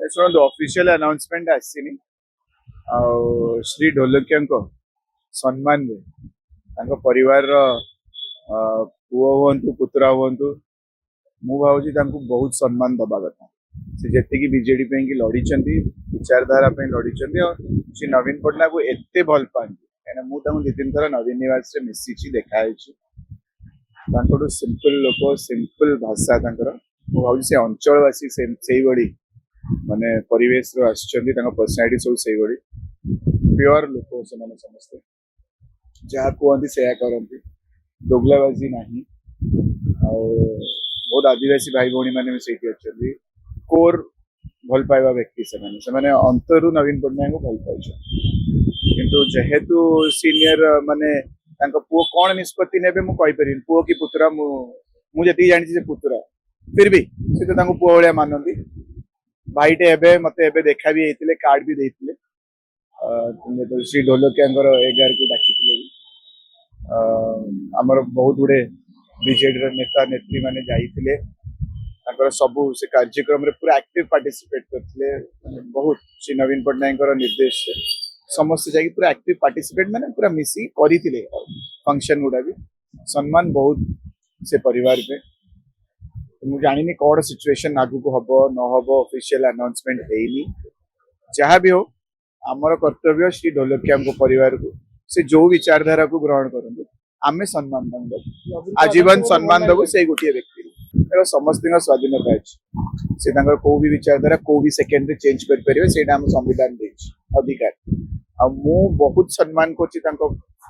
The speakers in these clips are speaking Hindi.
शुणु ऑफिशियल अनाउंसमेंट आसीनी श्री ढोलकिया सम्मान परिवार पुओ हूँ पुतरा हूँ मु भावी बहुत सम्मान दबा कथा से जी बीजेडी की लड़ी विचारधारा लड़ी श्री नवीन पट्टनायक को एत भल पाती कहीं मुझे दु तीन थर नवीन निवास मिसी देखाई सिंपल लोक सिंपल भाषा भावी से अंचलवासी से बड़ी माने परिवेश पर्सनालीटी सब से बड़ी प्योर लोक से समस्ते जहाँ कहते से करती दोगलाबाजी नहीं बहुत आदिवासी भाई भौणी मैंने से कोर भल पाइबा व्यक्ति से अंतरु नवीन पट्टनायक को भल पाई किंतु जेहेतु सीनियर माने पुओ कौन निष्पत्ति ने मुझे पुओ कि पुतरा मुझे जानी से पुतरा फिर भी से तो पुओ भाया मानती भाईटे एबे मते एबे देखा भी होते कार्ड भी देते श्री ढोलकिया 11 को डाकी आमर बहुत गुड़े बीजेडी नेता नेत्री माने जाइए सबू से कार्यक्रम रे पूरा एक्टिव पार्टिसिपेट करते बहुत श्री नवीन पट्टनायक निर्देश समस्त जाकि पूरा एक्टिव पार्टिसिपेट माने पूरा मिसी करते फंक्शन गुड़ा भी सम्मान बहुत से परिवार पे मुझे जानी कौन सिचुएशन आगु को हम न हम ऑफिशियल अनाउंसमेंट है जहाँ भी हो आमर कर्तव्य श्री ढोलकिया परिवार को से जो विचारधारा को ग्रहण करूँ आम सम्मान दबू आजीवन सम्मान दबू से गोटे व्यक्ति समस्त स्वाधीनता अच्छी से कौ भी विचारधारा कौ भी सेकेंड चेंज करें से संविधान अधिकार आ मु बहुत सम्मान कर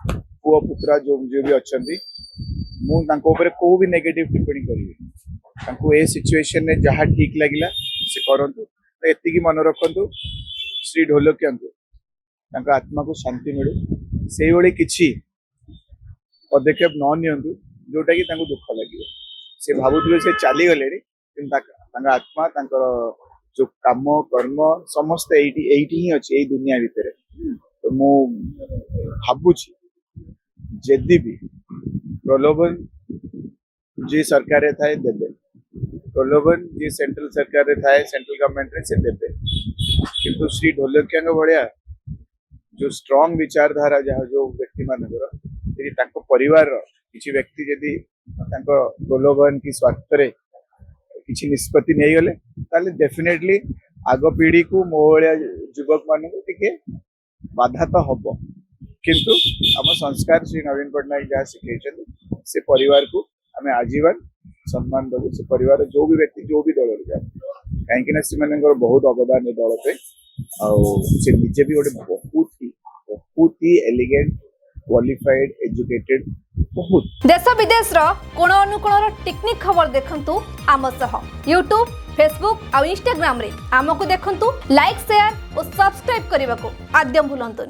पुओ पुत्रा जो भी अच्छा मुझे कौ भी नेगेटिव टिप्पणी करेंगे ए सिचुएशन में जहाँ ठीक लगे से करूँ एति मन रखु श्री ढोलकिया आत्मा को शांति मिलू से भाई किसी पदक्षेप न नियंतु जोटा कि दुख लगे से भावुले से चली गले आत्मा जो काम कर्म समस्त ही अच्छे यही दुनिया भितर तो मु भावुची जदि भी प्रलोभन जी सरकार थाए देते प्रलोभन जी सेंट्रल सरकार थाए सेंट्रल गवर्नमेंट से देते किंतु श्री ढोलकिया भाया जो स्ट्रॉन्ग विचारधारा जहाँ जो व्यक्ति मानकर परिवार किसी व्यक्ति जदि प्रलोभन की स्वार्थ किसी निष्पत्ति नहीं गले ताले डेफिनेटली आग पीढ़ी को मो भाया युवक मान बाधा तो हम किंतु आम संस्कार श्री नवीन पट्टनायक जहाँ शिखे से परिवार को आम आजीवन सम्मान दबू से परिवार जो भी व्यक्ति जो भी दल जाए कहीं से बहुत अवदान ये दल पे से निजे भी गोटे बहुत ही एलिगेंट क्वालिफाइड एजुकेटेड बहुत देश विदेश रो कोण अनुकोण टेक्निक खबर देखंतु आम सह यूट्यूब फेसबुक और इंस्टाग्राम रे आमको देखंतु लाइक शेयर और सब्सक्राइब करने को आद्यम भूलंतुनि।